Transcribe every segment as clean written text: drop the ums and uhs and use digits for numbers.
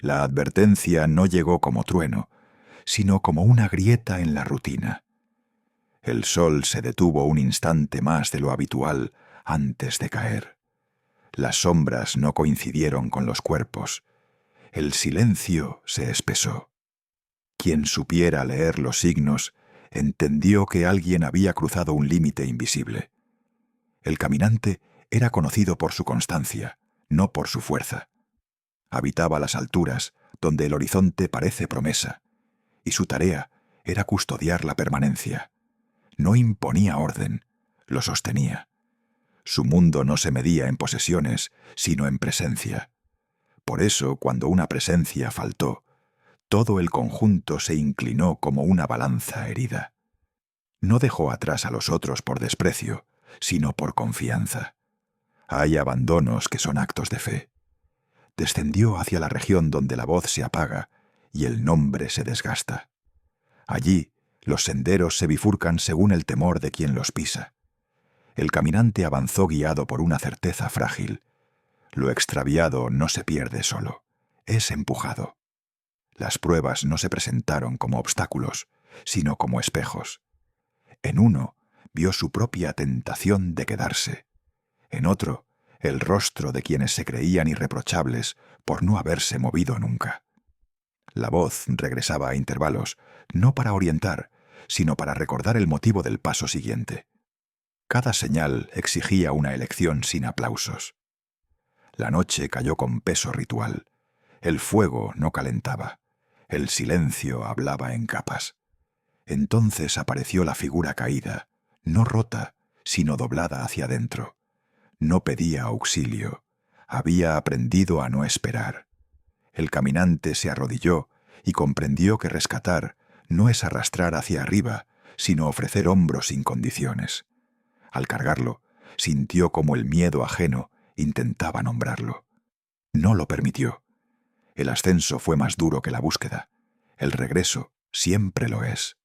La advertencia no llegó como trueno, sino como una grieta en la rutina. El sol se detuvo un instante más de lo habitual antes de caer. Las sombras no coincidieron con los cuerpos. El silencio se espesó. Quien supiera leer los signos entendió que alguien había cruzado un límite invisible. El caminante era conocido por su constancia, no por su fuerza. Habitaba las alturas, donde el horizonte parece promesa, y su tarea era custodiar la permanencia. No imponía orden, lo sostenía. Su mundo no se medía en posesiones, sino en presencia. Por eso, cuando una presencia faltó, todo el conjunto se inclinó como una balanza herida. No dejó atrás a los otros por desprecio, sino por confianza. Hay abandonos que son actos de fe. Descendió hacia la región donde la voz se apaga y el nombre se desgasta. Allí, los senderos se bifurcan según el temor de quien los pisa. El caminante avanzó guiado por una certeza frágil. Lo extraviado no se pierde solo, es empujado. Las pruebas no se presentaron como obstáculos, sino como espejos. En uno vio su propia tentación de quedarse. En otro, el rostro de quienes se creían irreprochables por no haberse movido nunca. La voz regresaba a intervalos, no para orientar, sino para recordar el motivo del paso siguiente. Cada señal exigía una elección sin aplausos. La noche cayó con peso ritual. El fuego no calentaba. El silencio hablaba en capas. Entonces apareció la figura caída, no rota, sino doblada hacia adentro. No pedía auxilio. Había aprendido a no esperar. El caminante se arrodilló y comprendió que rescatar no es arrastrar hacia arriba, sino ofrecer hombros sin condiciones. Al cargarlo, sintió como el miedo ajeno intentaba nombrarlo. No lo permitió. El ascenso fue más duro que la búsqueda. El regreso siempre lo es.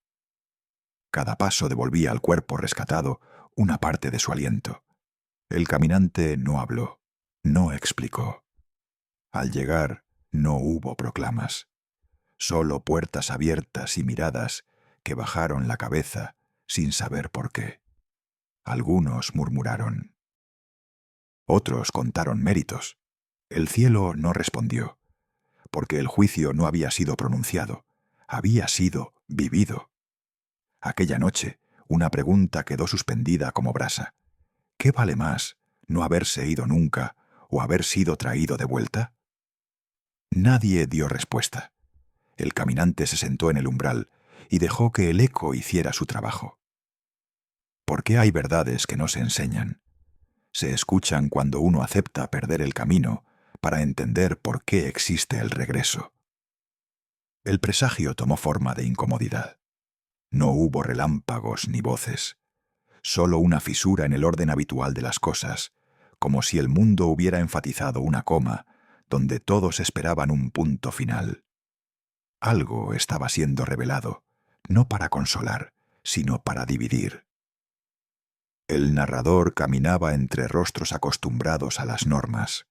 Cada paso devolvía al cuerpo rescatado una parte de su aliento. El caminante no habló, no explicó. Al llegar, no hubo proclamas. Solo puertas abiertas y miradas que bajaron la cabeza sin saber por qué. Algunos murmuraron. Otros contaron méritos. El cielo no respondió, porque el juicio no había sido pronunciado, había sido vivido. Aquella noche, una pregunta quedó suspendida como brasa. ¿Qué vale más, no haberse ido nunca o haber sido traído de vuelta? Nadie dio respuesta. El caminante se sentó en el umbral y dejó que el eco hiciera su trabajo. ¿Por qué hay verdades que no se enseñan? Se escuchan cuando uno acepta perder el camino para entender por qué existe el regreso. El presagio tomó forma de incomodidad. No hubo relámpagos ni voces, solo una fisura en el orden habitual de las cosas, como si el mundo hubiera enfatizado una coma donde todos esperaban un punto final. Algo estaba siendo revelado, no para consolar, sino para dividir. El narrador caminaba entre rostros acostumbrados a las normas.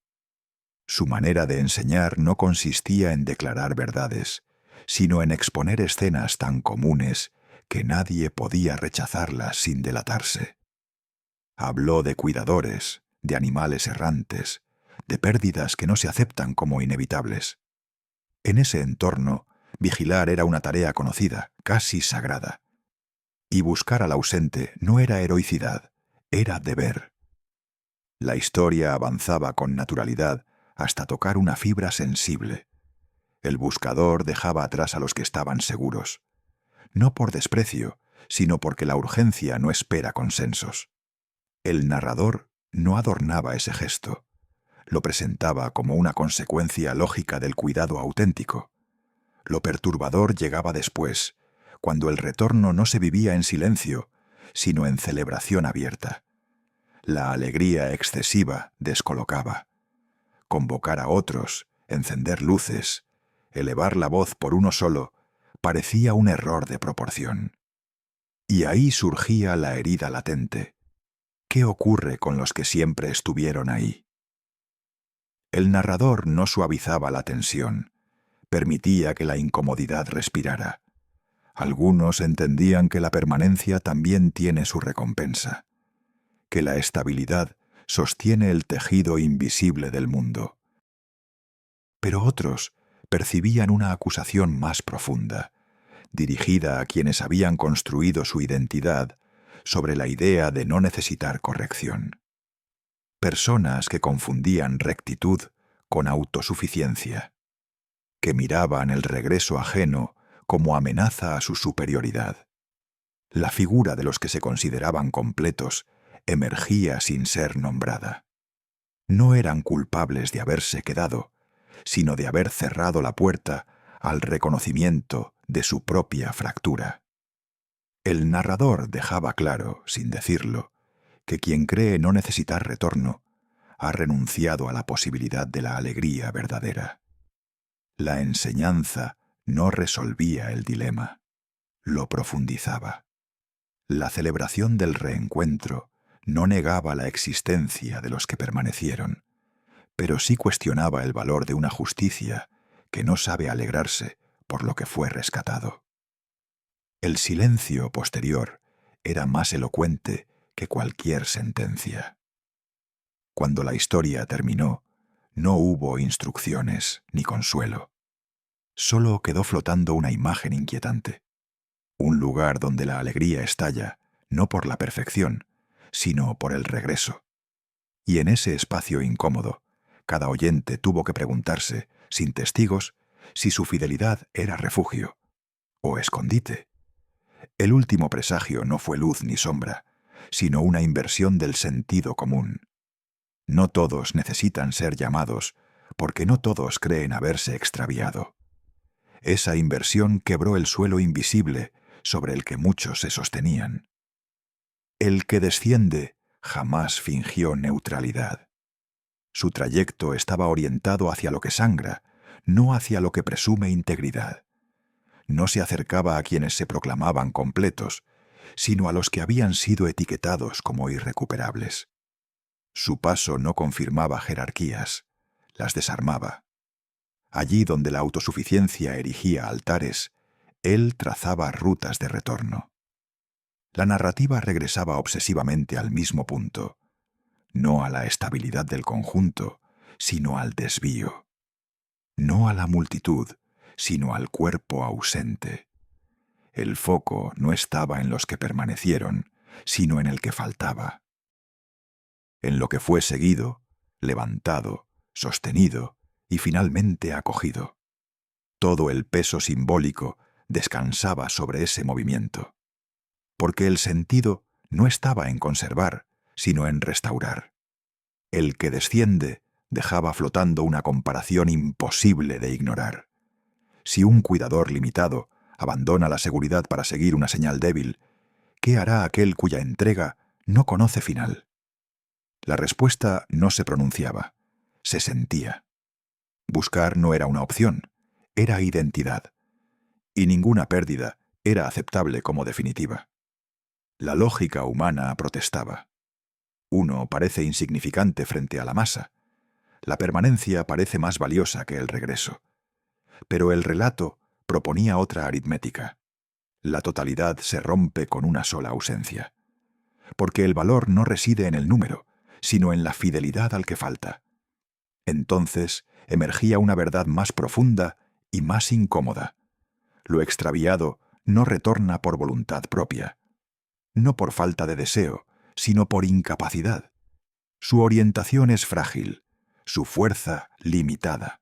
Su manera de enseñar no consistía en declarar verdades, sino en exponer escenas tan comunes que nadie podía rechazarlas sin delatarse. Habló de cuidadores, de animales errantes, de pérdidas que no se aceptan como inevitables. En ese entorno, vigilar era una tarea conocida, casi sagrada. Y buscar al ausente no era heroicidad, era deber. La historia avanzaba con naturalidad hasta tocar una fibra sensible. El buscador dejaba atrás a los que estaban seguros. No por desprecio, sino porque la urgencia no espera consensos. El narrador no adornaba ese gesto. Lo presentaba como una consecuencia lógica del cuidado auténtico. Lo perturbador llegaba después, cuando el retorno no se vivía en silencio, sino en celebración abierta. La alegría excesiva descolocaba. Convocar a otros, encender luces, elevar la voz por uno solo, parecía un error de proporción. Y ahí surgía la herida latente. ¿Qué ocurre con los que siempre estuvieron ahí? El narrador no suavizaba la tensión, permitía que la incomodidad respirara. Algunos entendían que la permanencia también tiene su recompensa, que la estabilidad sostiene el tejido invisible del mundo. Pero otros percibían una acusación más profunda, dirigida a quienes habían construido su identidad sobre la idea de no necesitar corrección. Personas que confundían rectitud con autosuficiencia, que miraban el regreso ajeno como amenaza a su superioridad. La figura de los que se consideraban completos emergía sin ser nombrada. No eran culpables de haberse quedado, sino de haber cerrado la puerta al reconocimiento de su propia fractura. El narrador dejaba claro, sin decirlo, que quien cree no necesitar retorno ha renunciado a la posibilidad de la alegría verdadera. La enseñanza no resolvía el dilema, lo profundizaba. La celebración del reencuentro no negaba la existencia de los que permanecieron, pero sí cuestionaba el valor de una justicia que no sabe alegrarse por lo que fue rescatado. El silencio posterior era más elocuente que cualquier sentencia. Cuando la historia terminó, no hubo instrucciones ni consuelo. Solo quedó flotando una imagen inquietante. Un lugar donde la alegría estalla, no por la perfección, sino por el regreso. Y en ese espacio incómodo, cada oyente tuvo que preguntarse, sin testigos, si su fidelidad era refugio o escondite. El último presagio no fue luz ni sombra, sino una inversión del sentido común. No todos necesitan ser llamados, porque no todos creen haberse extraviado. Esa inversión quebró el suelo invisible sobre el que muchos se sostenían. El que desciende jamás fingió neutralidad. Su trayecto estaba orientado hacia lo que sangra, no hacia lo que presume integridad. No se acercaba a quienes se proclamaban completos, sino a los que habían sido etiquetados como irrecuperables. Su paso no confirmaba jerarquías, las desarmaba. Allí donde la autosuficiencia erigía altares, él trazaba rutas de retorno. La narrativa regresaba obsesivamente al mismo punto, no a la estabilidad del conjunto, sino al desvío. No a la multitud, sino al cuerpo ausente. El foco no estaba en los que permanecieron, sino en el que faltaba. En lo que fue seguido, levantado, sostenido y finalmente acogido. Todo el peso simbólico descansaba sobre ese movimiento, porque el sentido no estaba en conservar, sino en restaurar. El que desciende dejaba flotando una comparación imposible de ignorar. Si un cuidador limitado abandona la seguridad para seguir una señal débil, ¿qué hará aquel cuya entrega no conoce final? La respuesta no se pronunciaba, se sentía. Buscar no era una opción, era identidad. Y ninguna pérdida era aceptable como definitiva. La lógica humana protestaba. Uno parece insignificante frente a la masa. La permanencia parece más valiosa que el regreso. Pero el relato proponía otra aritmética. La totalidad se rompe con una sola ausencia. Porque el valor no reside en el número, sino en la fidelidad al que falta. Entonces emergía una verdad más profunda y más incómoda. Lo extraviado no retorna por voluntad propia. No por falta de deseo, sino por incapacidad. Su orientación es frágil, su fuerza limitada.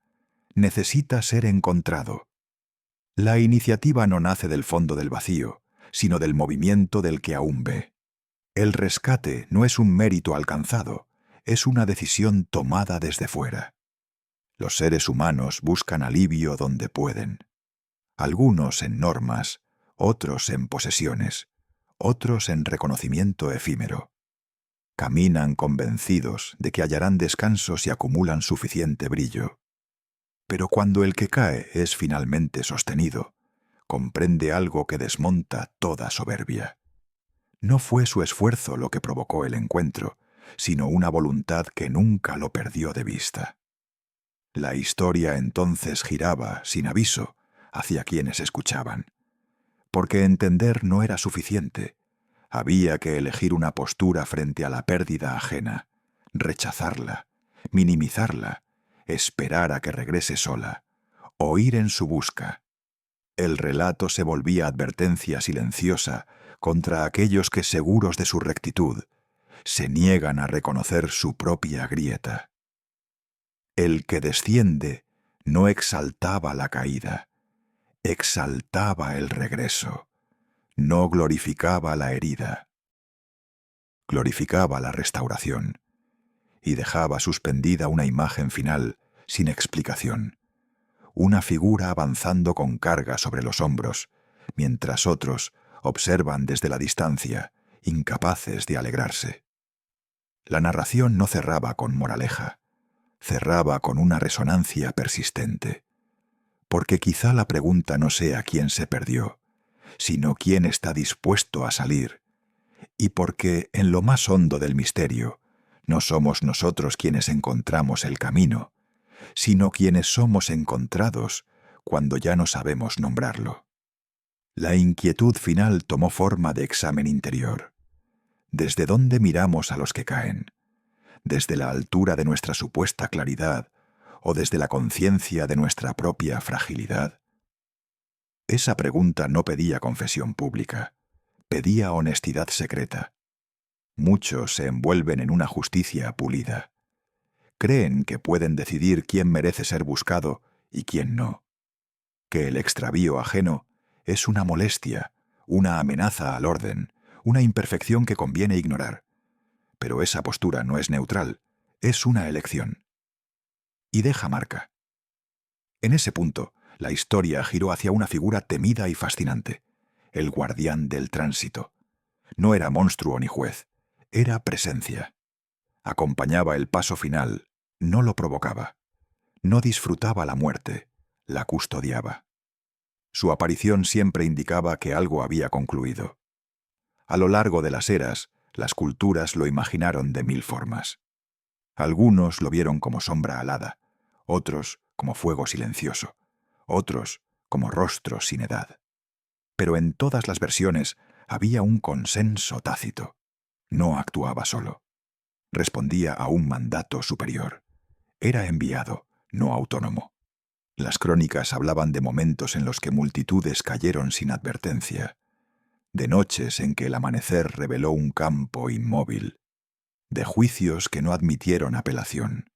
Necesita ser encontrado. La iniciativa no nace del fondo del vacío, sino del movimiento del que aún ve. El rescate no es un mérito alcanzado, es una decisión tomada desde fuera. Los seres humanos buscan alivio donde pueden. Algunos en normas, otros en posesiones, otros en reconocimiento efímero. Caminan convencidos de que hallarán descanso si acumulan suficiente brillo. Pero cuando el que cae es finalmente sostenido, comprende algo que desmonta toda soberbia. No fue su esfuerzo lo que provocó el encuentro, sino una voluntad que nunca lo perdió de vista. La historia entonces giraba, sin aviso, hacia quienes escuchaban. Porque entender no era suficiente. Había que elegir una postura frente a la pérdida ajena, rechazarla, minimizarla, esperar a que regrese sola, o ir en su busca. El relato se volvía advertencia silenciosa contra aquellos que, seguros de su rectitud, se niegan a reconocer su propia grieta. El que desciende no exaltaba la caída, exaltaba el regreso, no glorificaba la herida. Glorificaba la restauración y dejaba suspendida una imagen final sin explicación, una figura avanzando con carga sobre los hombros, mientras otros observan desde la distancia, incapaces de alegrarse. La narración no cerraba con moraleja, cerraba con una resonancia persistente, porque quizá la pregunta no sea quién se perdió, sino quién está dispuesto a salir, y porque en lo más hondo del misterio no somos nosotros quienes encontramos el camino, sino quienes somos encontrados cuando ya no sabemos nombrarlo. La inquietud final tomó forma de examen interior. ¿Desde dónde miramos a los que caen? ¿Desde la altura de nuestra supuesta claridad o desde la conciencia de nuestra propia fragilidad? Esa pregunta no pedía confesión pública, pedía honestidad secreta. Muchos se envuelven en una justicia pulida. Creen que pueden decidir quién merece ser buscado y quién no. Que el extravío ajeno es una molestia, una amenaza al orden, una imperfección que conviene ignorar. Pero esa postura no es neutral, es una elección. Y deja marca. En ese punto, la historia giró hacia una figura temida y fascinante, el guardián del tránsito. No era monstruo ni juez, era presencia. Acompañaba el paso final, no lo provocaba. No disfrutaba la muerte, la custodiaba. Su aparición siempre indicaba que algo había concluido. A lo largo de las eras, las culturas lo imaginaron de mil formas. Algunos lo vieron como sombra alada, otros como fuego silencioso, otros como rostro sin edad. Pero en todas las versiones había un consenso tácito. No actuaba solo. Respondía a un mandato superior. Era enviado, no autónomo. Las crónicas hablaban de momentos en los que multitudes cayeron sin advertencia, de noches en que el amanecer reveló un campo inmóvil, de juicios que no admitieron apelación.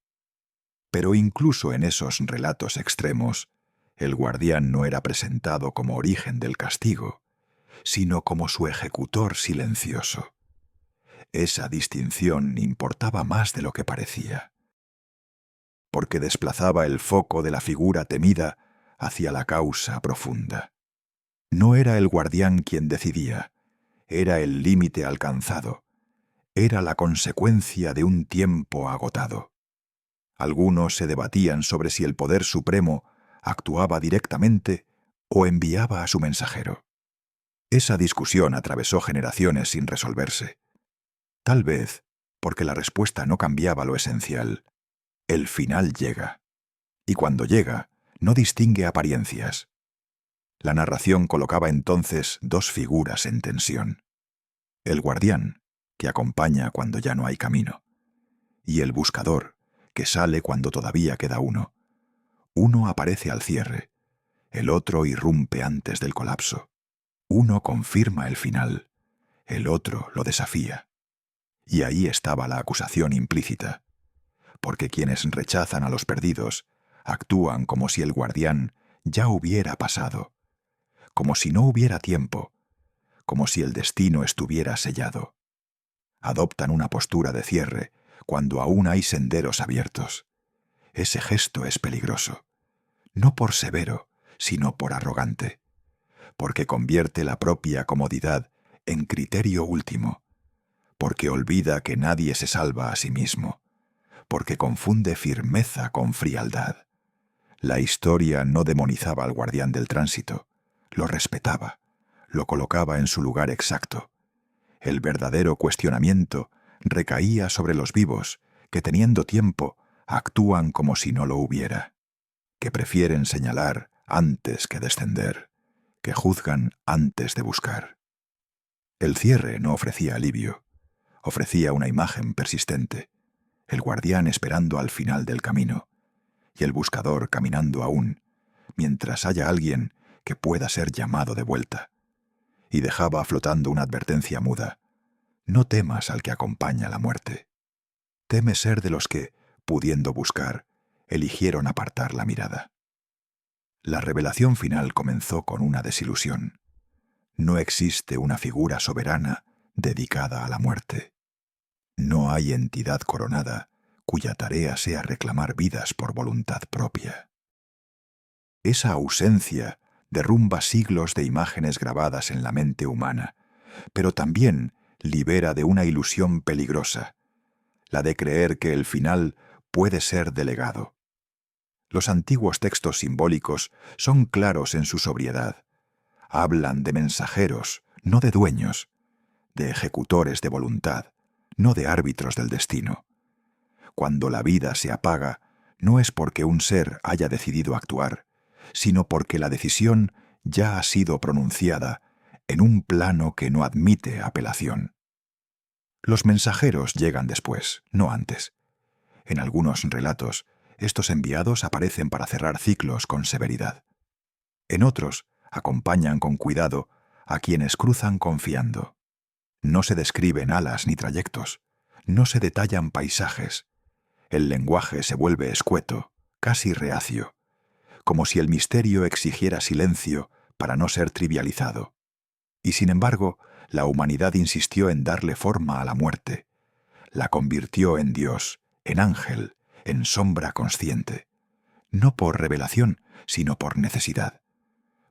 Pero incluso en esos relatos extremos, el guardián no era presentado como origen del castigo, sino como su ejecutor silencioso. Esa distinción importaba más de lo que parecía, porque desplazaba el foco de la figura temida hacia la causa profunda. No era el guardián quien decidía, era el límite alcanzado, era la consecuencia de un tiempo agotado. Algunos se debatían sobre si el poder supremo actuaba directamente o enviaba a su mensajero. Esa discusión atravesó generaciones sin resolverse. Tal vez porque la respuesta no cambiaba lo esencial. El final llega. Y cuando llega, no distingue apariencias. La narración colocaba entonces dos figuras en tensión. El guardián, que acompaña cuando ya no hay camino, y el buscador, que sale cuando todavía queda uno. Uno aparece al cierre, el otro irrumpe antes del colapso. Uno confirma el final, el otro lo desafía. Y ahí estaba la acusación implícita, porque quienes rechazan a los perdidos actúan como si el guardián ya hubiera pasado, como si no hubiera tiempo, como si el destino estuviera sellado. Adoptan una postura de cierre cuando aún hay senderos abiertos. Ese gesto es peligroso, no por severo, sino por arrogante, porque convierte la propia comodidad en criterio último, porque olvida que nadie se salva a sí mismo, porque confunde firmeza con frialdad. La historia no demonizaba al guardián del tránsito, lo respetaba, lo colocaba en su lugar exacto. El verdadero cuestionamiento recaía sobre los vivos que, teniendo tiempo, actúan como si no lo hubiera, que prefieren señalar antes que descender, que juzgan antes de buscar. El cierre no ofrecía alivio, ofrecía una imagen persistente, el guardián esperando al final del camino, y el buscador caminando aún, mientras haya alguien que pueda ser llamado de vuelta. Y dejaba flotando una advertencia muda: no temas al que acompaña la muerte. Teme ser de los que, pudiendo buscar, eligieron apartar la mirada. La revelación final comenzó con una desilusión. No existe una figura soberana dedicada a la muerte. No hay entidad coronada cuya tarea sea reclamar vidas por voluntad propia. Esa ausencia derrumba siglos de imágenes grabadas en la mente humana, pero también libera de una ilusión peligrosa, la de creer que el final puede ser delegado. Los antiguos textos simbólicos son claros en su sobriedad. Hablan de mensajeros, no de dueños, de ejecutores de voluntad, no de árbitros del destino. Cuando la vida se apaga, no es porque un ser haya decidido actuar, sino porque la decisión ya ha sido pronunciada en un plano que no admite apelación. Los mensajeros llegan después, no antes. En algunos relatos, estos enviados aparecen para cerrar ciclos con severidad. En otros, acompañan con cuidado a quienes cruzan confiando. No se describen alas ni trayectos, no se detallan paisajes. El lenguaje se vuelve escueto, casi reacio, como si el misterio exigiera silencio para no ser trivializado. Y sin embargo, la humanidad insistió en darle forma a la muerte. La convirtió en Dios, en ángel, en sombra consciente. No por revelación, sino por necesidad.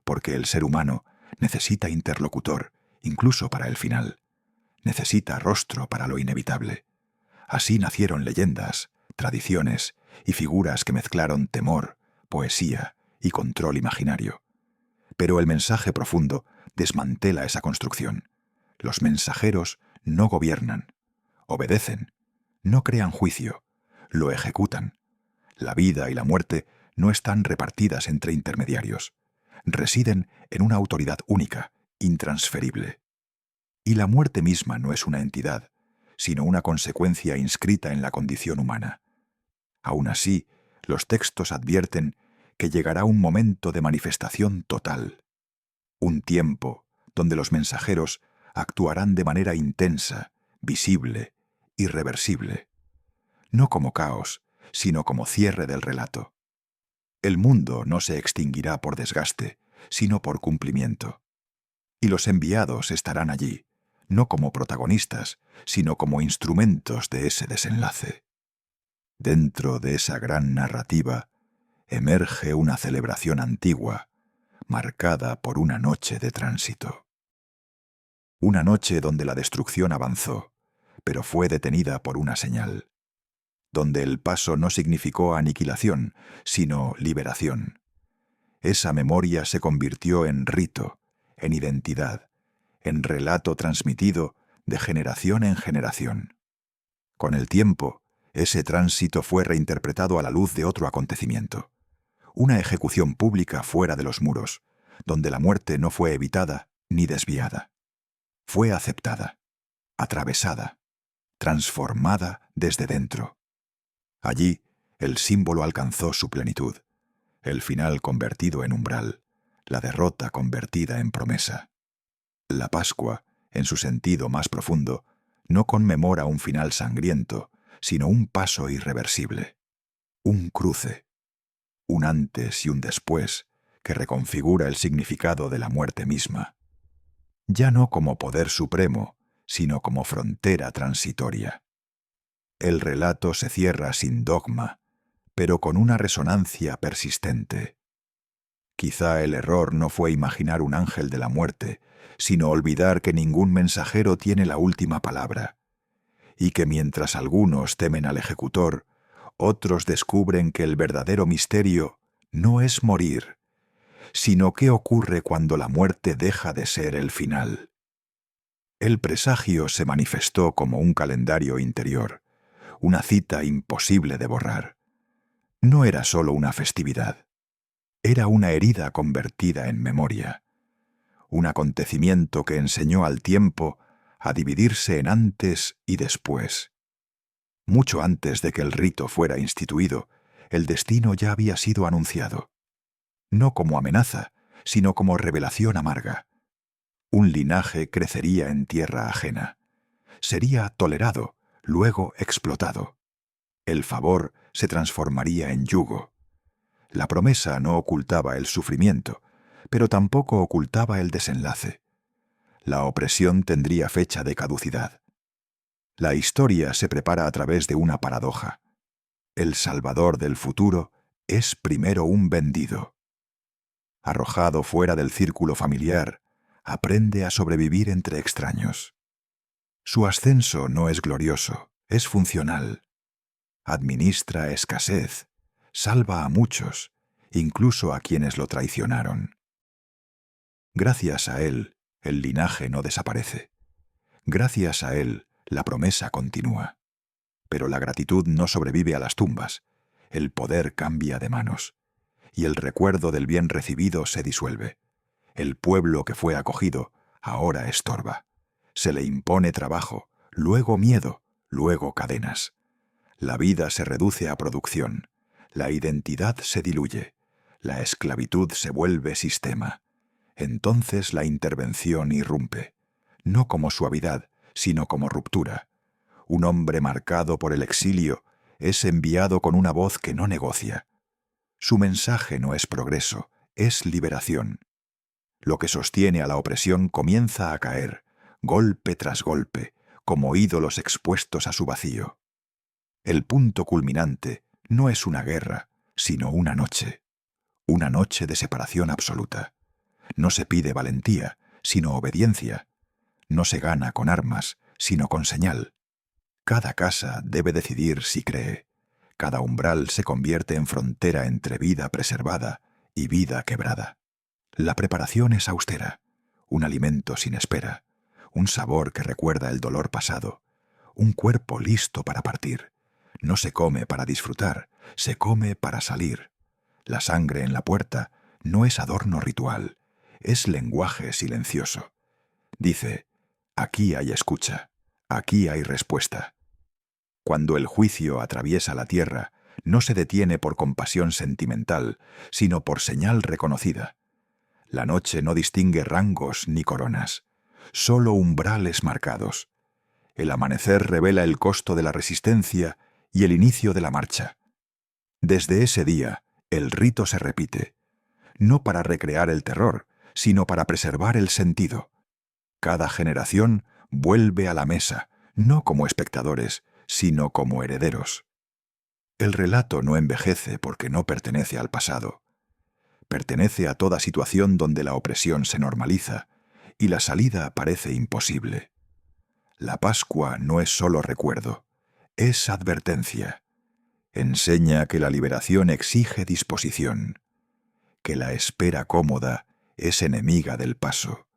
Porque el ser humano necesita interlocutor, incluso para el final. Necesita rostro para lo inevitable. Así nacieron leyendas, tradiciones y figuras que mezclaron temor, poesía y control imaginario. Pero el mensaje profundo desmantela esa construcción. Los mensajeros no gobiernan, obedecen, no crean juicio, lo ejecutan. La vida y la muerte no están repartidas entre intermediarios. Residen en una autoridad única, intransferible. Y la muerte misma no es una entidad, sino una consecuencia inscrita en la condición humana. Aún así, los textos advierten que llegará un momento de manifestación total, un tiempo donde los mensajeros actuarán de manera intensa, visible, irreversible, no como caos, sino como cierre del relato. El mundo no se extinguirá por desgaste, sino por cumplimiento. Y los enviados estarán allí, no como protagonistas, sino como instrumentos de ese desenlace. Dentro de esa gran narrativa emerge una celebración antigua, marcada por una noche de tránsito. Una noche donde la destrucción avanzó, pero fue detenida por una señal. Donde el paso no significó aniquilación, sino liberación. Esa memoria se convirtió en rito, en identidad, en relato transmitido de generación en generación. Con el tiempo, ese tránsito fue reinterpretado a la luz de otro acontecimiento. Una ejecución pública fuera de los muros, donde la muerte no fue evitada ni desviada. Fue aceptada, atravesada, transformada desde dentro. Allí, el símbolo alcanzó su plenitud, el final convertido en umbral, la derrota convertida en promesa. La Pascua, en su sentido más profundo, no conmemora un final sangriento, sino un paso irreversible, un cruce, un antes y un después que reconfigura el significado de la muerte misma, ya no como poder supremo, sino como frontera transitoria. El relato se cierra sin dogma, pero con una resonancia persistente. Quizá el error no fue imaginar un ángel de la muerte, sino olvidar que ningún mensajero tiene la última palabra, y que mientras algunos temen al ejecutor, otros descubren que el verdadero misterio no es morir, sino qué ocurre cuando la muerte deja de ser el final. El presagio se manifestó como un calendario interior, una cita imposible de borrar. no era sólo una festividad. Era una herida convertida en memoria, un acontecimiento que enseñó al tiempo a dividirse en antes y después. Mucho antes de que el rito fuera instituido, el destino ya había sido anunciado, no como amenaza, sino como revelación amarga. Un linaje crecería en tierra ajena. Sería tolerado, luego explotado. El favor se transformaría en yugo. La promesa no ocultaba el sufrimiento, pero tampoco ocultaba el desenlace. La opresión tendría fecha de caducidad. La historia se prepara a través de una paradoja. El salvador del futuro es primero un vendido. Arrojado fuera del círculo familiar, aprende a sobrevivir entre extraños. Su ascenso no es glorioso, es funcional. Administra escasez, salva a muchos, incluso a quienes lo traicionaron. Gracias a él, el linaje no desaparece. Gracias a él, la promesa continúa. Pero la gratitud no sobrevive a las tumbas. El poder cambia de manos. Y el recuerdo del bien recibido se disuelve. El pueblo que fue acogido ahora estorba. Se le impone trabajo, luego miedo, luego cadenas. La vida se reduce a producción. La identidad se diluye. La esclavitud se vuelve sistema. Entonces la intervención irrumpe, no como suavidad, sino como ruptura. Un hombre marcado por el exilio es enviado con una voz que no negocia. Su mensaje no es progreso, es liberación. Lo que sostiene a la opresión comienza a caer, golpe tras golpe, como ídolos expuestos a su vacío. El punto culminante no es una guerra, sino una noche de separación absoluta. No se pide valentía, sino obediencia. No se gana con armas, sino con señal. Cada casa debe decidir si cree. Cada umbral se convierte en frontera entre vida preservada y vida quebrada. La preparación es austera, un alimento sin espera, un sabor que recuerda el dolor pasado, un cuerpo listo para partir. No se come para disfrutar, se come para salir. La sangre en la puerta no es adorno ritual, es lenguaje silencioso. Dice, aquí hay escucha, aquí hay respuesta. Cuando el juicio atraviesa la tierra, no se detiene por compasión sentimental, sino por señal reconocida. La noche no distingue rangos ni coronas, solo umbrales marcados. El amanecer revela el costo de la resistencia y el inicio de la marcha. Desde ese día, el rito se repite, no para recrear el terror, sino para preservar el sentido. Cada generación vuelve a la mesa, no como espectadores, sino como herederos. El relato no envejece porque no pertenece al pasado. Pertenece a toda situación donde la opresión se normaliza y la salida parece imposible. La Pascua no es solo recuerdo, es advertencia. Enseña que la liberación exige disposición, que la espera cómoda es enemiga del paso,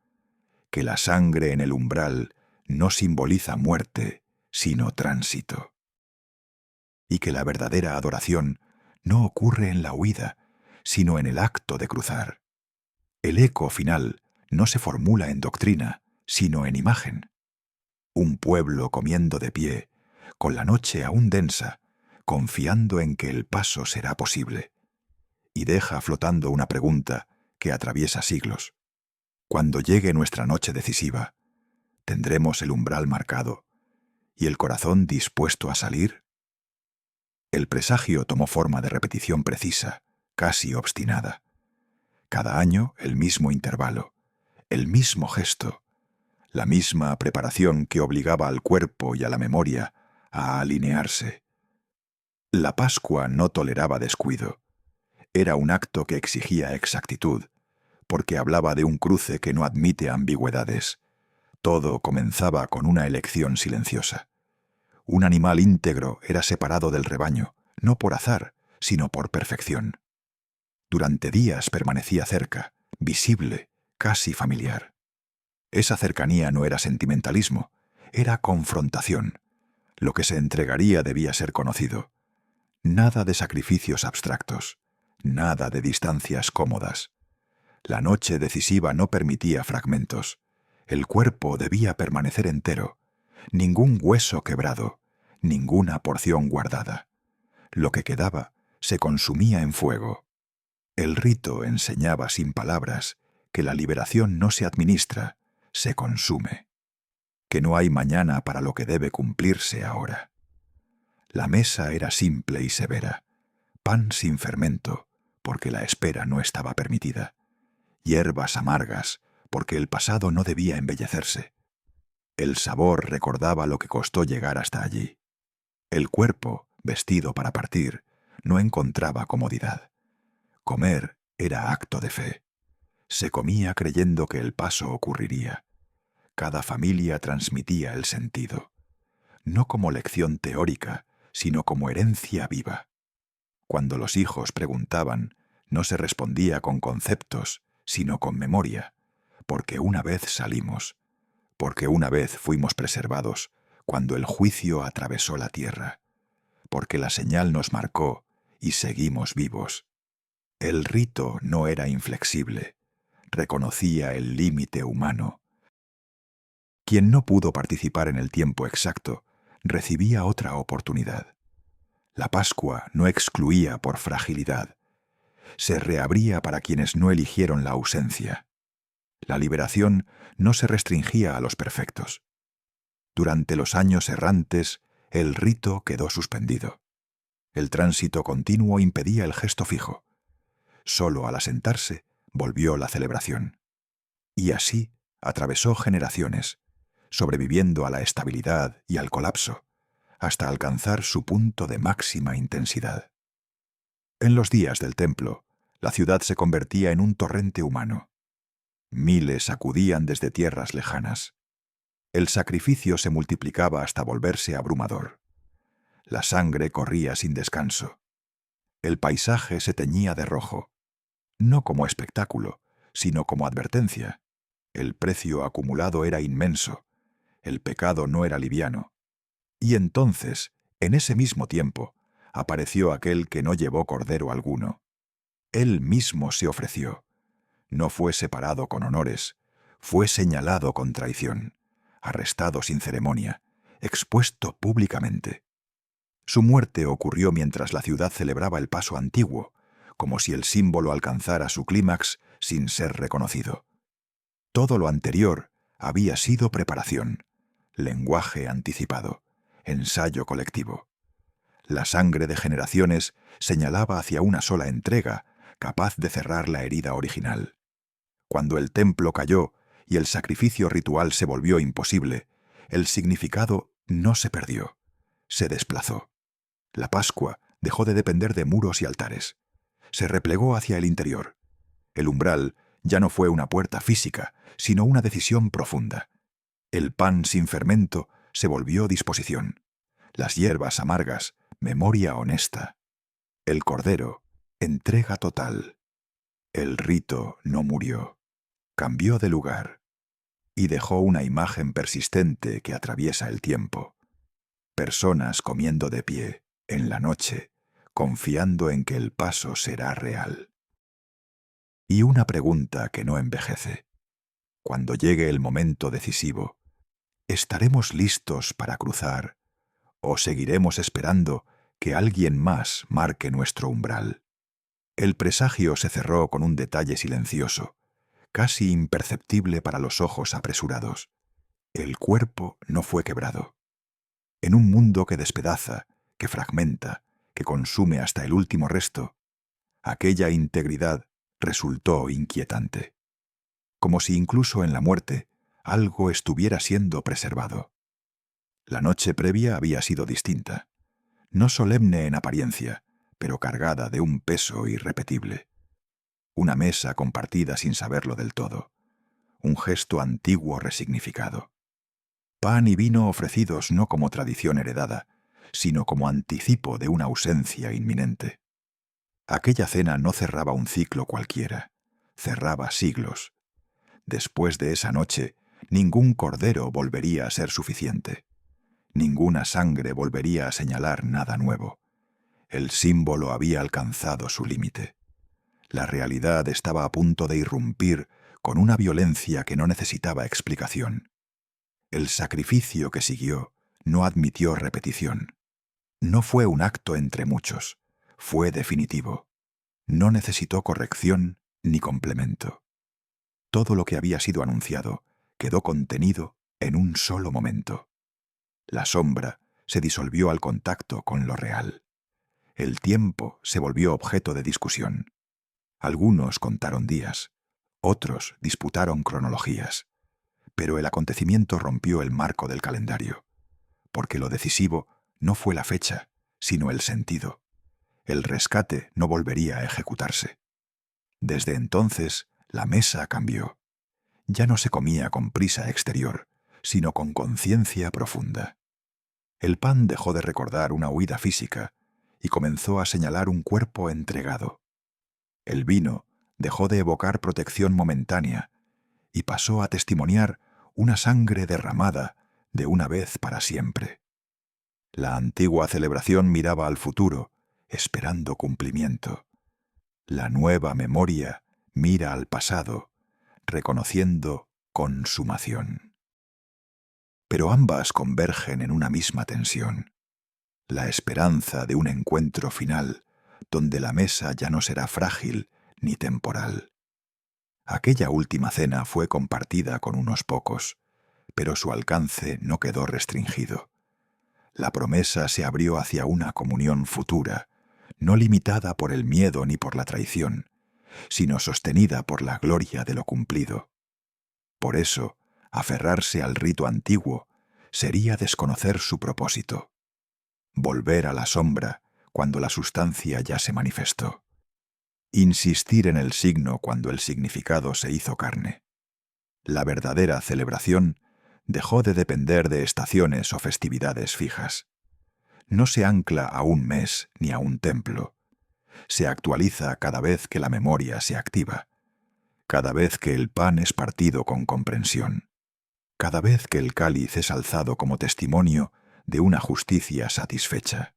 que la sangre en el umbral no simboliza muerte, sino tránsito, y que la verdadera adoración no ocurre en la huida, sino en el acto de cruzar. El eco final no se formula en doctrina, sino en imagen. Un pueblo comiendo de pie, con la noche aún densa, confiando en que el paso será posible, y deja flotando una pregunta que atraviesa siglos. Cuando llegue nuestra noche decisiva, ¿tendremos el umbral marcado y el corazón dispuesto a salir? El presagio tomó forma de repetición precisa, casi obstinada. Cada año el mismo intervalo, el mismo gesto, la misma preparación que obligaba al cuerpo y a la memoria a alinearse. La Pascua no toleraba descuido. Era un acto que exigía exactitud, porque hablaba de un cruce que no admite ambigüedades. Todo comenzaba con una elección silenciosa. Un animal íntegro era separado del rebaño, no por azar, sino por perfección. Durante días permanecía cerca, visible, casi familiar. Esa cercanía no era sentimentalismo, era confrontación. Lo que se entregaría debía ser conocido. Nada de sacrificios abstractos, nada de distancias cómodas. La noche decisiva no permitía fragmentos. El cuerpo debía permanecer entero, ningún hueso quebrado, ninguna porción guardada. Lo que quedaba se consumía en fuego. El rito enseñaba sin palabras que la liberación no se administra, se consume, que no hay mañana para lo que debe cumplirse ahora. La mesa era simple y severa, pan sin fermento, porque la espera no estaba permitida, hierbas amargas, porque el pasado no debía embellecerse. El sabor recordaba lo que costó llegar hasta allí. El cuerpo, vestido para partir, no encontraba comodidad. Comer era acto de fe. Se comía creyendo que el paso ocurriría. Cada familia transmitía el sentido, no como lección teórica, sino como herencia viva. Cuando los hijos preguntaban, no se respondía con conceptos, sino con memoria, porque una vez salimos, porque una vez fuimos preservados cuando el juicio atravesó la tierra, porque la señal nos marcó y seguimos vivos. El rito no era inflexible, reconocía el límite humano. Quien no pudo participar en el tiempo exacto, recibía otra oportunidad. La Pascua no excluía por fragilidad. Se reabría para quienes no eligieron la ausencia. La liberación no se restringía a los perfectos. Durante los años errantes, el rito quedó suspendido. El tránsito continuo impedía el gesto fijo. Solo al asentarse, volvió la celebración. Y así atravesó generaciones, sobreviviendo a la estabilidad y al colapso, hasta alcanzar su punto de máxima intensidad. En los días del templo, la ciudad se convertía en un torrente humano. Miles acudían desde tierras lejanas. El sacrificio se multiplicaba hasta volverse abrumador. La sangre corría sin descanso. El paisaje se teñía de rojo, no como espectáculo, sino como advertencia. El precio acumulado era inmenso, el pecado no era liviano. Y entonces, en ese mismo tiempo, apareció aquel que no llevó cordero alguno. Él mismo se ofreció. No fue separado con honores, fue señalado con traición, arrestado sin ceremonia, expuesto públicamente. Su muerte ocurrió mientras la ciudad celebraba el paso antiguo, como si el símbolo alcanzara su clímax sin ser reconocido. Todo lo anterior había sido preparación, lenguaje anticipado, ensayo colectivo. La sangre de generaciones señalaba hacia una sola entrega, capaz de cerrar la herida original. Cuando el templo cayó y el sacrificio ritual se volvió imposible, el significado no se perdió, se desplazó. La Pascua dejó de depender de muros y altares. Se replegó hacia el interior. El umbral ya no fue una puerta física, sino una decisión profunda. El pan sin fermento se volvió disposición. Las hierbas amargas, memoria honesta. El cordero, entrega total. El rito no murió. Cambió de lugar y dejó una imagen persistente que atraviesa el tiempo. Personas comiendo de pie, en la noche, confiando en que el paso será real. Y una pregunta que no envejece. Cuando llegue el momento decisivo, ¿estaremos listos para cruzar o seguiremos esperando que alguien más marque nuestro umbral? El presagio se cerró con un detalle silencioso, casi imperceptible para los ojos apresurados. El cuerpo no fue quebrado. En un mundo que despedaza, que fragmenta, que consume hasta el último resto, aquella integridad resultó inquietante. Como si incluso en la muerte algo estuviera siendo preservado. La noche previa había sido distinta, no solemne en apariencia, pero cargada de un peso irrepetible. Una mesa compartida sin saberlo del todo, un gesto antiguo resignificado. Pan y vino ofrecidos no como tradición heredada, sino como anticipo de una ausencia inminente. Aquella cena no cerraba un ciclo cualquiera, cerraba siglos. Después de esa noche, ningún cordero volvería a ser suficiente. Ninguna sangre volvería a señalar nada nuevo. El símbolo había alcanzado su límite. La realidad estaba a punto de irrumpir con una violencia que no necesitaba explicación. El sacrificio que siguió no admitió repetición. No fue un acto entre muchos, fue definitivo. No necesitó corrección ni complemento. Todo lo que había sido anunciado quedó contenido en un solo momento. La sombra se disolvió al contacto con lo real. El tiempo se volvió objeto de discusión. Algunos contaron días, otros disputaron cronologías, pero el acontecimiento rompió el marco del calendario, porque lo decisivo no fue la fecha, sino el sentido. El rescate no volvería a ejecutarse. Desde entonces, la mesa cambió. Ya no se comía con prisa exterior, sino con conciencia profunda. El pan dejó de recordar una huida física y comenzó a señalar un cuerpo entregado. El vino dejó de evocar protección momentánea y pasó a testimoniar una sangre derramada de una vez para siempre. La antigua celebración miraba al futuro, esperando cumplimiento. La nueva memoria mira al pasado, reconociendo consumación. Pero ambas convergen en una misma tensión. La esperanza de un encuentro final, donde la mesa ya no será frágil ni temporal. Aquella última cena fue compartida con unos pocos, pero su alcance no quedó restringido. La promesa se abrió hacia una comunión futura, no limitada por el miedo ni por la traición, sino sostenida por la gloria de lo cumplido. Por eso, aferrarse al rito antiguo sería desconocer su propósito. Volver a la sombra cuando la sustancia ya se manifestó. Insistir en el signo cuando el significado se hizo carne. La verdadera celebración dejó de depender de estaciones o festividades fijas. No se ancla a un mes ni a un templo. Se actualiza cada vez que la memoria se activa, cada vez que el pan es partido con comprensión, cada vez que el cáliz es alzado como testimonio de una justicia satisfecha.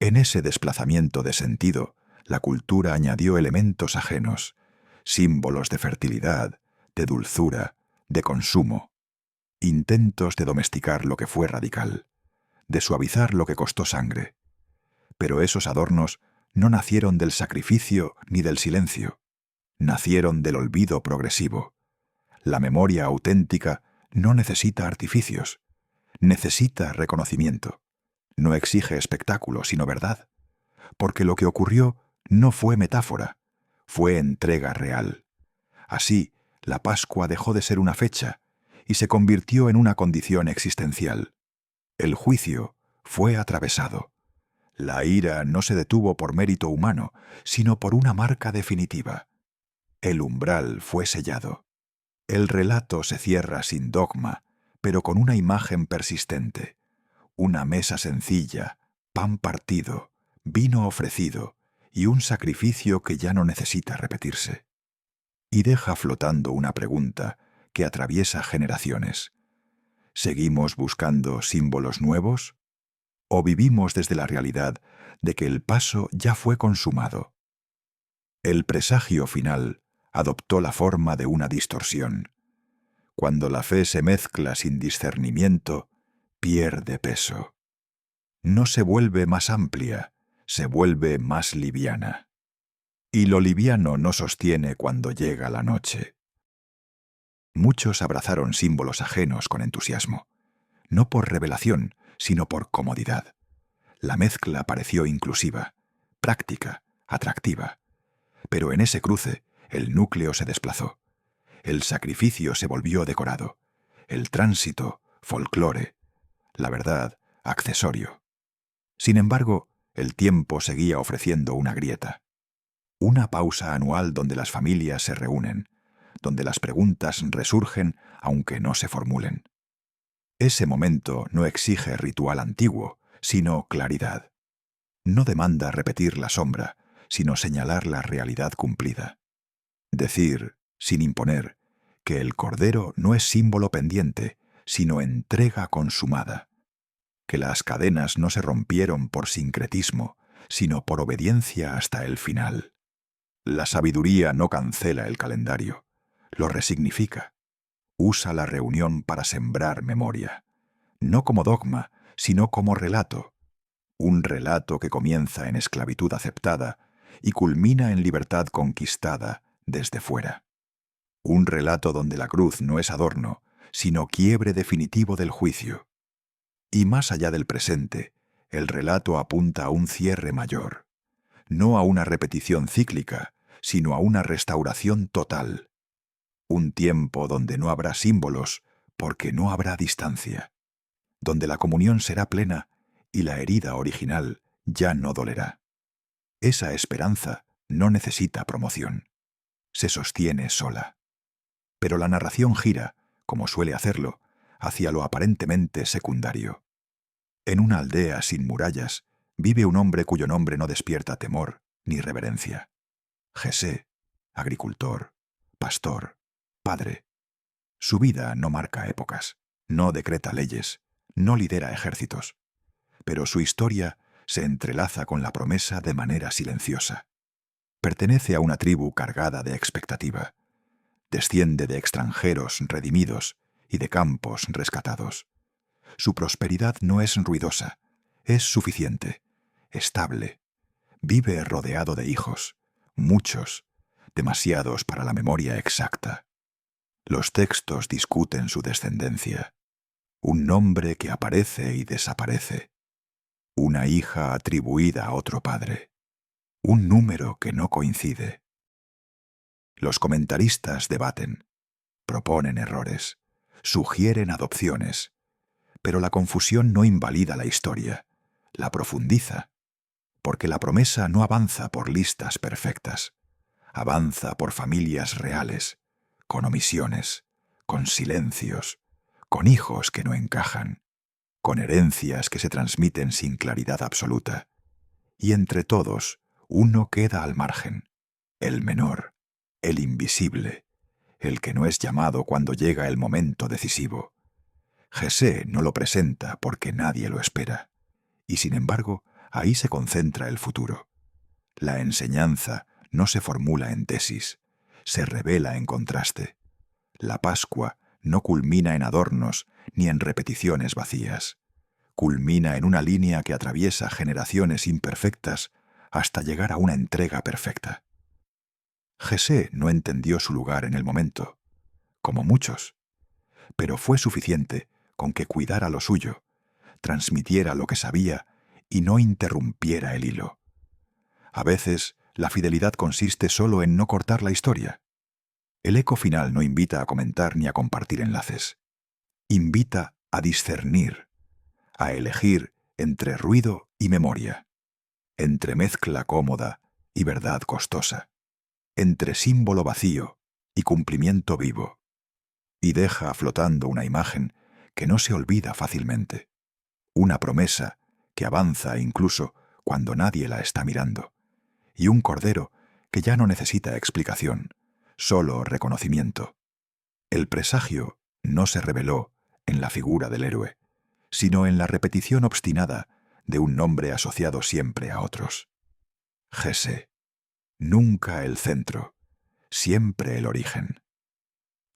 En ese desplazamiento de sentido, la cultura añadió elementos ajenos, símbolos de fertilidad, de dulzura, de consumo, intentos de domesticar lo que fue radical, de suavizar lo que costó sangre. Pero esos adornos no nacieron del sacrificio ni del silencio, nacieron del olvido progresivo. La memoria auténtica no necesita artificios, necesita reconocimiento. No exige espectáculo, sino verdad, porque lo que ocurrió no fue metáfora, fue entrega real. Así, la Pascua dejó de ser una fecha y se convirtió en una condición existencial. El juicio fue atravesado. La ira no se detuvo por mérito humano, sino por una marca definitiva. El umbral fue sellado. El relato se cierra sin dogma, pero con una imagen persistente. Una mesa sencilla, pan partido, vino ofrecido y un sacrificio que ya no necesita repetirse. Y deja flotando una pregunta que atraviesa generaciones. ¿Seguimos buscando símbolos nuevos? ¿O vivimos desde la realidad de que el paso ya fue consumado? El presagio final adoptó la forma de una distorsión. Cuando la fe se mezcla sin discernimiento, pierde peso. No se vuelve más amplia, se vuelve más liviana. Y lo liviano no sostiene cuando llega la noche. Muchos abrazaron símbolos ajenos con entusiasmo, no por revelación, sino por comodidad. La mezcla pareció inclusiva, práctica, atractiva. Pero en ese cruce, el núcleo se desplazó. El sacrificio se volvió decorado. El tránsito, folclore. La verdad, accesorio. Sin embargo, el tiempo seguía ofreciendo una grieta. Una pausa anual donde las familias se reúnen, donde las preguntas resurgen aunque no se formulen. Ese momento no exige ritual antiguo, sino claridad. No demanda repetir la sombra, sino señalar la realidad cumplida. Decir, sin imponer, que el cordero no es símbolo pendiente, sino entrega consumada. Que las cadenas no se rompieron por sincretismo, sino por obediencia hasta el final. La sabiduría no cancela el calendario, lo resignifica. Usa la reunión para sembrar memoria, no como dogma, sino como relato. Un relato que comienza en esclavitud aceptada y culmina en libertad conquistada desde fuera. Un relato donde la cruz no es adorno, sino quiebre definitivo del juicio. Y más allá del presente, el relato apunta a un cierre mayor, no a una repetición cíclica, sino a una restauración total. Un tiempo donde no habrá símbolos, porque no habrá distancia. Donde la comunión será plena y la herida original ya no dolerá. Esa esperanza no necesita promoción. Se sostiene sola. Pero la narración gira, como suele hacerlo, hacia lo aparentemente secundario. En una aldea sin murallas vive un hombre cuyo nombre no despierta temor ni reverencia. Jesé, agricultor, pastor, padre. Su vida no marca épocas, no decreta leyes, no lidera ejércitos. Pero su historia se entrelaza con la promesa de manera silenciosa. Pertenece a una tribu cargada de expectativa. Desciende de extranjeros redimidos y de campos rescatados. Su prosperidad no es ruidosa, es suficiente, estable. Vive rodeado de hijos, muchos, demasiados para la memoria exacta. Los textos discuten su descendencia. Un nombre que aparece y desaparece. Una hija atribuida a otro padre. Un número que no coincide. Los comentaristas debaten, proponen errores, sugieren adopciones, pero la confusión no invalida la historia, la profundiza, porque la promesa no avanza por listas perfectas, avanza por familias reales, con omisiones, con silencios, con hijos que no encajan, con herencias que se transmiten sin claridad absoluta, y entre todos uno queda al margen, el menor, el invisible, el que no es llamado cuando llega el momento decisivo. Jesé no lo presenta porque nadie lo espera, y sin embargo ahí se concentra el futuro. La enseñanza no se formula en tesis, se revela en contraste. La Pascua no culmina en adornos ni en repeticiones vacías. Culmina en una línea que atraviesa generaciones imperfectas hasta llegar a una entrega perfecta. Jesé no entendió su lugar en el momento, como muchos, pero fue suficiente con que cuidara lo suyo, transmitiera lo que sabía y no interrumpiera el hilo. A veces, la fidelidad consiste solo en no cortar la historia. El eco final no invita a comentar ni a compartir enlaces. Invita a discernir, a elegir entre ruido y memoria, entre mezcla cómoda y verdad costosa, entre símbolo vacío y cumplimiento vivo, y deja flotando una imagen que no se olvida fácilmente, una promesa que avanza incluso cuando nadie la está mirando, y un cordero que ya no necesita explicación, solo reconocimiento. El presagio no se reveló en la figura del héroe, sino en la repetición obstinada de un nombre asociado siempre a otros. Jesé. Nunca el centro, siempre el origen.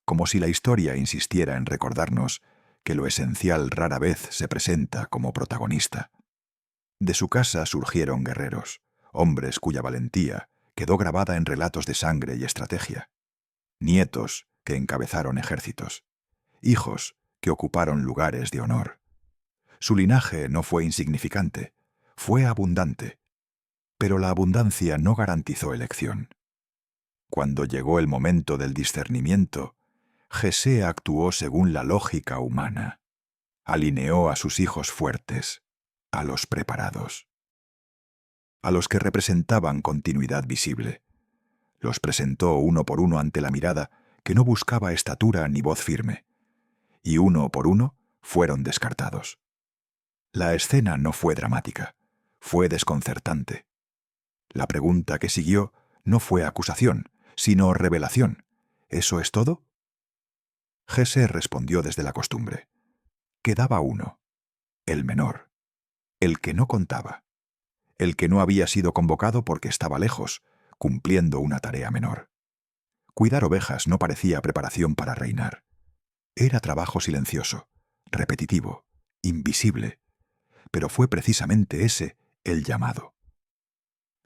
Como si la historia insistiera en recordarnos que lo esencial rara vez se presenta como protagonista. De su casa surgieron guerreros, hombres cuya valentía quedó grabada en relatos de sangre y estrategia. Nietos que encabezaron ejércitos. Hijos que ocuparon lugares de honor. Su linaje no fue insignificante, fue abundante. Pero la abundancia no garantizó elección. Cuando llegó el momento del discernimiento, Jesé actuó según la lógica humana. Alineó a sus hijos fuertes, a los preparados, a los que representaban continuidad visible. Los presentó uno por uno ante la mirada que no buscaba estatura ni voz firme, y uno por uno fueron descartados. La escena no fue dramática, fue desconcertante. La pregunta que siguió no fue acusación, sino revelación. ¿Eso es todo? Jesé respondió desde la costumbre. Quedaba uno, el menor, el que no contaba, el que no había sido convocado porque estaba lejos, cumpliendo una tarea menor. Cuidar ovejas no parecía preparación para reinar. Era trabajo silencioso, repetitivo, invisible, pero fue precisamente ese el llamado.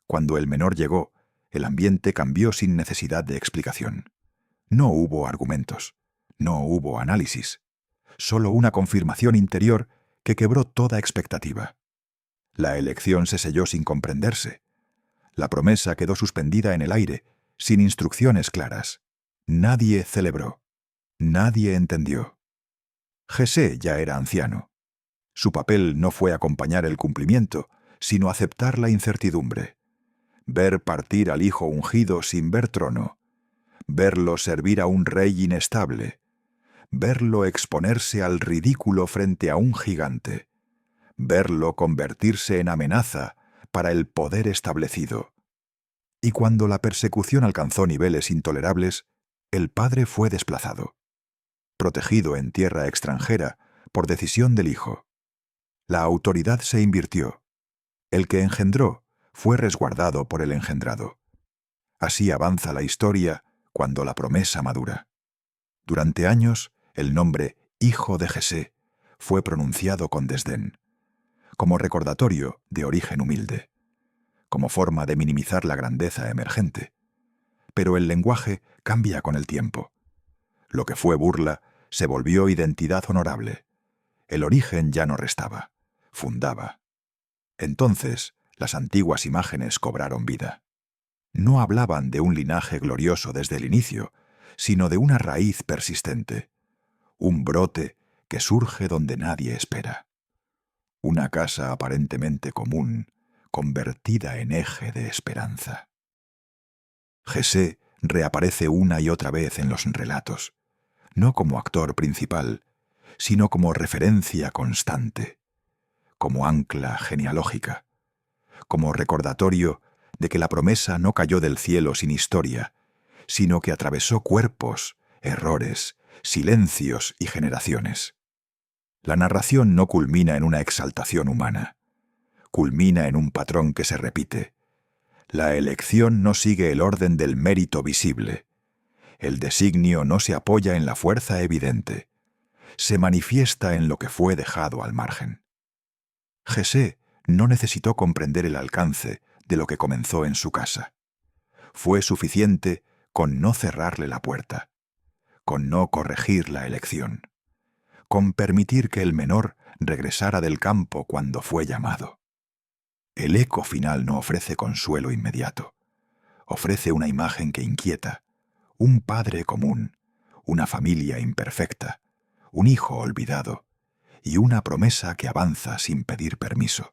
Cuando el menor llegó, el ambiente cambió sin necesidad de explicación. No hubo argumentos, no hubo análisis, solo una confirmación interior que quebró toda expectativa. La elección se selló sin comprenderse. La promesa quedó suspendida en el aire, sin instrucciones claras. Nadie celebró. Nadie entendió. Jesé ya era anciano. Su papel no fue acompañar el cumplimiento, sino aceptar la incertidumbre. Ver partir al hijo ungido sin ver trono. Verlo servir a un rey inestable. Verlo exponerse al ridículo frente a un gigante. Verlo convertirse en amenaza para el poder establecido. Y cuando la persecución alcanzó niveles intolerables, el padre fue desplazado, protegido en tierra extranjera por decisión del hijo. La autoridad se invirtió. El que engendró fue resguardado por el engendrado. Así avanza la historia cuando la promesa madura. Durante años, el nombre Hijo de Jesé fue pronunciado con desdén, como recordatorio de origen humilde, como forma de minimizar la grandeza emergente. Pero el lenguaje cambia con el tiempo. Lo que fue burla se volvió identidad honorable. El origen ya no restaba, fundaba. Entonces, las antiguas imágenes cobraron vida. No hablaban de un linaje glorioso desde el inicio, sino de una raíz persistente, un brote que surge donde nadie espera. Una casa aparentemente común, convertida en eje de esperanza. Jesé reaparece una y otra vez en los relatos, no como actor principal, sino como referencia constante, como ancla genealógica, como recordatorio de que la promesa no cayó del cielo sin historia, sino que atravesó cuerpos, errores, silencios y generaciones. La narración no culmina en una exaltación humana, culmina en un patrón que se repite. La elección no sigue el orden del mérito visible. El designio no se apoya en la fuerza evidente. Se manifiesta en lo que fue dejado al margen. Jesé no necesitó comprender el alcance de lo que comenzó en su casa. Fue suficiente con no cerrarle la puerta, con no corregir la elección, con permitir que el menor regresara del campo cuando fue llamado. El eco final no ofrece consuelo inmediato. Ofrece una imagen que inquieta, un padre común, una familia imperfecta, un hijo olvidado y una promesa que avanza sin pedir permiso.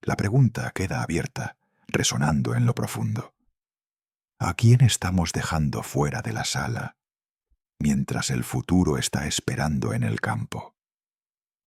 La pregunta queda abierta, resonando en lo profundo. ¿A quién estamos dejando fuera de la sala, mientras el futuro está esperando en el campo?